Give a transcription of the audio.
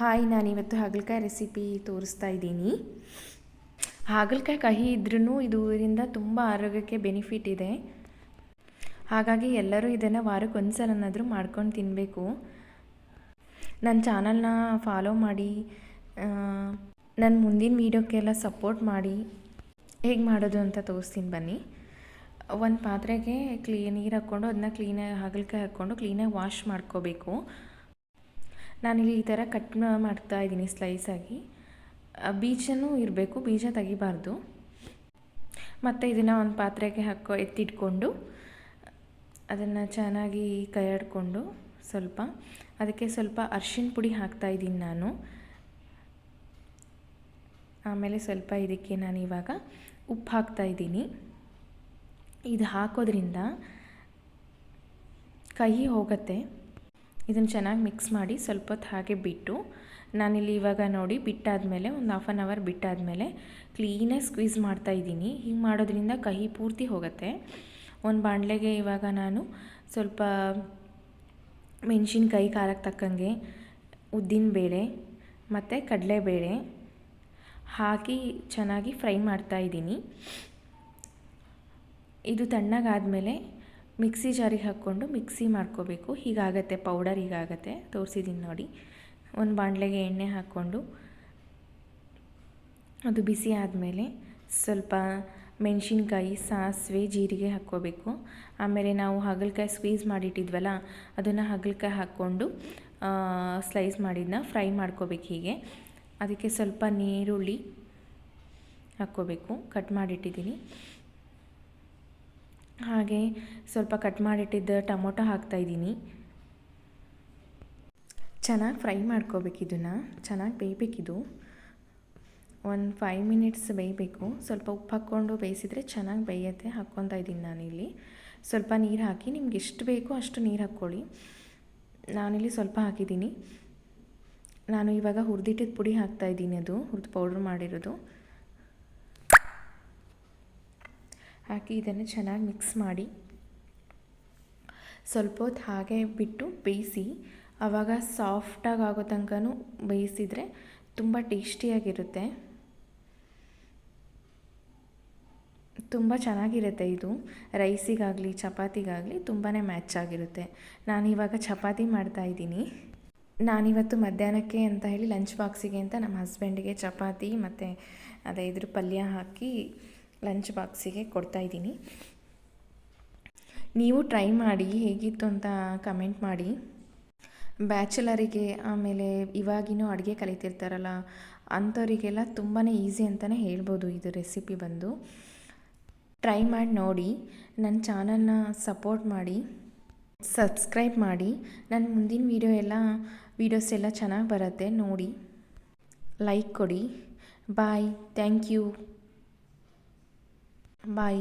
Hi, ನಾನಿವತ್ತು ಹಾಗಲಕಾಯಿ recipe ತೋರಿಸ್ತಾ ಇದ್ದೀನಿ. ಹಾಗಲಕಾಯಿ ಕಹಿ ಇದ್ರೂ ಇದರಿಂದ ತುಂಬ ಆರೋಗ್ಯಕ್ಕೆ ಬೆನಿಫಿಟ್ ಇದೆ. ಹಾಗಾಗಿ ಎಲ್ಲರೂ ಇದನ್ನು ವಾರಕ್ಕೆ ಒಂದು ಸಲನಾದರೂ ಮಾಡ್ಕೊಂಡು ತಿನ್ನಬೇಕು. ನನ್ನ ಚಾನಲ್ನ ಫಾಲೋ ಮಾಡಿ, ನನ್ನ ಮುಂದಿನ ವೀಡಿಯೋಕ್ಕೆಲ್ಲ ಸಪೋರ್ಟ್ ಮಾಡಿ. ಹೇಗೆ ಮಾಡೋದು ಅಂತ ತೋರಿಸ್ತೀನಿ ಬನ್ನಿ. ಒಂದು ಪಾತ್ರೆಗೆ ನೀರು ಹಾಕ್ಕೊಂಡು ಅದನ್ನ ಕ್ಲೀನಾಗಿ ಹಾಗಲಕಾಯಿ ಹಾಕ್ಕೊಂಡು ಕ್ಲೀನಾಗಿ ವಾಶ್ ಮಾಡ್ಕೋಬೇಕು. ನಾನಿಲ್ಲಿ ಈ ಥರ ಕಟ್ ಮಾಡ್ತಾಯಿದ್ದೀನಿ ಸ್ಲೈಸಾಗಿ. ಬೀಜನೂ ಇರಬೇಕು, ಬೀಜ ತೆಗಿಬಾರ್ದು. ಮತ್ತು ಇದನ್ನು ಒಂದು ಪಾತ್ರೆಗೆ ಎತ್ತಿಟ್ಕೊಂಡು ಅದನ್ನು ಚೆನ್ನಾಗಿ ಕೈಯಾಡಿಕೊಂಡು ಅದಕ್ಕೆ ಸ್ವಲ್ಪ ಅರಿಶಿಣ ಪುಡಿ ಹಾಕ್ತಾಯಿದ್ದೀನಿ ನಾನು. ಆಮೇಲೆ ಸ್ವಲ್ಪ ಇದಕ್ಕೆ ನಾನು ಇವಾಗ ಉಪ್ಪು ಹಾಕ್ತಾಯಿದ್ದೀನಿ. ಇದು ಹಾಕೋದ್ರಿಂದ ಕಹಿ ಹೋಗುತ್ತೆ. ಇದನ್ನು ಚೆನ್ನಾಗಿ ಮಿಕ್ಸ್ ಮಾಡಿ ಸ್ವಲ್ಪ ಹೊತ್ತು ಹಾಗೆ ಬಿಟ್ಟು, ನಾನಿಲ್ಲಿ ಇವಾಗ ನೋಡಿ ಬಿಟ್ಟಾದಮೇಲೆ ಒಂದು ಹಾಫ್ ಆನ್ ಅವರ್ ಬಿಟ್ಟಾದಮೇಲೆ ಕ್ಲೀನಾಗಿ ಸ್ಕ್ವೀಸ್ ಮಾಡ್ತಾಯಿದ್ದೀನಿ. ಹೀಗೆ ಮಾಡೋದ್ರಿಂದ ಕಹಿ ಪೂರ್ತಿ ಹೋಗುತ್ತೆ. ಒಂದು ಬಾಣಲೆಗೆ ಇವಾಗ ನಾನು ಸ್ವಲ್ಪ ಮೆಣಸಿನ್ಕಾಯಿ ಖಾರಕ್ಕೆ ತಕ್ಕಂಗೆ, ಉದ್ದಿನಬೇಳೆ ಮತ್ತು ಕಡಲೆಬೇಳೆ ಹಾಕಿ ಚೆನ್ನಾಗಿ ಫ್ರೈ ಮಾಡ್ತಾಯಿದ್ದೀನಿ. ಇದು ತಣ್ಣಗಾದಮೇಲೆ ಮಿಕ್ಸಿ ಜಾರಿಗೆ ಹಾಕ್ಕೊಂಡು ಮಿಕ್ಸಿ ಮಾಡ್ಕೋಬೇಕು. ಹೀಗಾಗತ್ತೆ ಪೌಡರ್, ಹೀಗಾಗತ್ತೆ ತೋರಿಸಿದ್ದೀನಿ ನೋಡಿ. ಒಂದು ಬಾಣಲೆಗೆ ಎಣ್ಣೆ ಹಾಕ್ಕೊಂಡು ಅದು ಬಿಸಿ ಆದಮೇಲೆ ಸ್ವಲ್ಪ ಮೆಣಸಿನ್ಕಾಯಿ, ಸಾಸಿವೆ, ಜೀರಿಗೆ ಹಾಕ್ಕೋಬೇಕು. ಆಮೇಲೆ ನಾವು ಹಾಗಲಕಾಯಿ ಸ್ಕ್ವೀಸ್ ಮಾಡಿಟ್ಟಿದ್ವಲ್ಲ ಅದನ್ನು ಹಾಗಲಕಾಯಿ ಹಾಕ್ಕೊಂಡು ಸ್ಲೈಸ್ ಮಾಡಿದ್ದನ್ನ ಫ್ರೈ ಮಾಡ್ಕೋಬೇಕು. ಹೀಗೆ ಅದಕ್ಕೆ ಸ್ವಲ್ಪ ನೀರುಳ್ಳಿ ಹಾಕ್ಕೋಬೇಕು, ಕಟ್ ಮಾಡಿಟ್ಟಿದ್ದೀನಿ. ಹಾಗೆ ಸ್ವಲ್ಪ ಕಟ್ ಮಾಡಿಟ್ಟಿದ್ದ ಟೊಮೊಟೊ ಹಾಕ್ತಾಯಿದ್ದೀನಿ. ಚೆನ್ನಾಗಿ ಫ್ರೈ ಮಾಡ್ಕೋಬೇಕು. ಇದನ್ನು ಚೆನ್ನಾಗಿ ಬೇಯಬೇಕಿದು. ಒಂದು 5 ಮಿನಿಟ್ಸ್ ಬೇಯಬೇಕು. ಸ್ವಲ್ಪ ಉಪ್ಪು ಹಾಕ್ಕೊಂಡು ಬೇಯಿಸಿದರೆ ಚೆನ್ನಾಗಿ ಬೇಯುತ್ತೆ. ಹಾಕ್ಕೊತಾ ಇದ್ದೀನಿ ನಾನಿಲ್ಲಿ. ಸ್ವಲ್ಪ ನೀರು ಹಾಕಿ, ನಿಮ್ಗೆ ಎಷ್ಟು ಬೇಕೋ ಅಷ್ಟು ನೀರು ಹಾಕ್ಕೊಳ್ಳಿ. ನಾನಿಲ್ಲಿ ಸ್ವಲ್ಪ ಹಾಕಿದ್ದೀನಿ. ನಾನು ಇವಾಗ ಹುರಿದಿಟ್ಟಿದ್ದ ಪುಡಿ ಹಾಕ್ತಾಯಿದ್ದೀನಿ, ಅದು ಹುರಿದು ಪೌಡ್ರ್ ಮಾಡಿರೋದು ಹಾಕಿ ಇದನ್ನು ಚೆನ್ನಾಗಿ ಮಿಕ್ಸ್ ಮಾಡಿ ಸ್ವಲ್ಪ ಹೊತ್ತು ಹಾಗೆ ಬಿಟ್ಟು ಬೇಯಿಸಿ. ಆವಾಗ ಸಾಫ್ಟಾಗಿ ಆಗೋ ತನಕನೂ ಬೇಯಿಸಿದರೆ ತುಂಬ ಟೇಸ್ಟಿಯಾಗಿರುತ್ತೆ, ತುಂಬ ಚೆನ್ನಾಗಿರುತ್ತೆ. ಇದು ರೈಸಿಗಾಗಲಿ ಚಪಾತಿಗಾಗಲಿ ತುಂಬಾ ಮ್ಯಾಚ್ ಆಗಿರುತ್ತೆ. ನಾನಿವಾಗ ಚಪಾತಿ ಮಾಡ್ತಾಯಿದ್ದೀನಿ. ನಾನಿವತ್ತು ಮಧ್ಯಾಹ್ನಕ್ಕೆ ಅಂತ ಹೇಳಿ ಲಂಚ್ ಬಾಕ್ಸಿಗೆ ಅಂತ ನಮ್ಮ ಹಸ್ಬೆಂಡಿಗೆ ಚಪಾತಿ ಮತ್ತು ಇದ್ರ ಪಲ್ಯ ಹಾಕಿ ಲಂಚ್ ಬಾಕ್ಸಿಗೆ ಕೊಡ್ತಾಯಿದ್ದೀನಿ. ನೀವು ಟ್ರೈ ಮಾಡಿ, ಹೇಗಿತ್ತು ಅಂತ ಕಮೆಂಟ್ ಮಾಡಿ. ಬ್ಯಾಚುಲರಿಗೆ, ಆಮೇಲೆ ಇವಾಗಿನೂ ಅಡುಗೆ ಕಲಿತಿರ್ತಾರಲ್ಲ ಅಂಥವರಿಗೆಲ್ಲ ತುಂಬಾ ಈಸಿ ಅಂತಲೇ ಹೇಳ್ಬೋದು. ಇದು ರೆಸಿಪಿ ಬಂದು ಟ್ರೈ ಮಾಡಿ ನೋಡಿ. ನನ್ನ ಚಾನಲ್ನ ಸಪೋರ್ಟ್ ಮಾಡಿ, ಸಬ್ಸ್ಕ್ರೈಬ್ ಮಾಡಿ. ನನ್ನ ಮುಂದಿನ ವೀಡಿಯೋಸ್ ಎಲ್ಲ ಚೆನ್ನಾಗಿ ಬರುತ್ತೆ ನೋಡಿ. ಲೈಕ್ ಕೊಡಿ. ಬಾಯ್, ಥ್ಯಾಂಕ್ ಯು, ಬಾಯ್.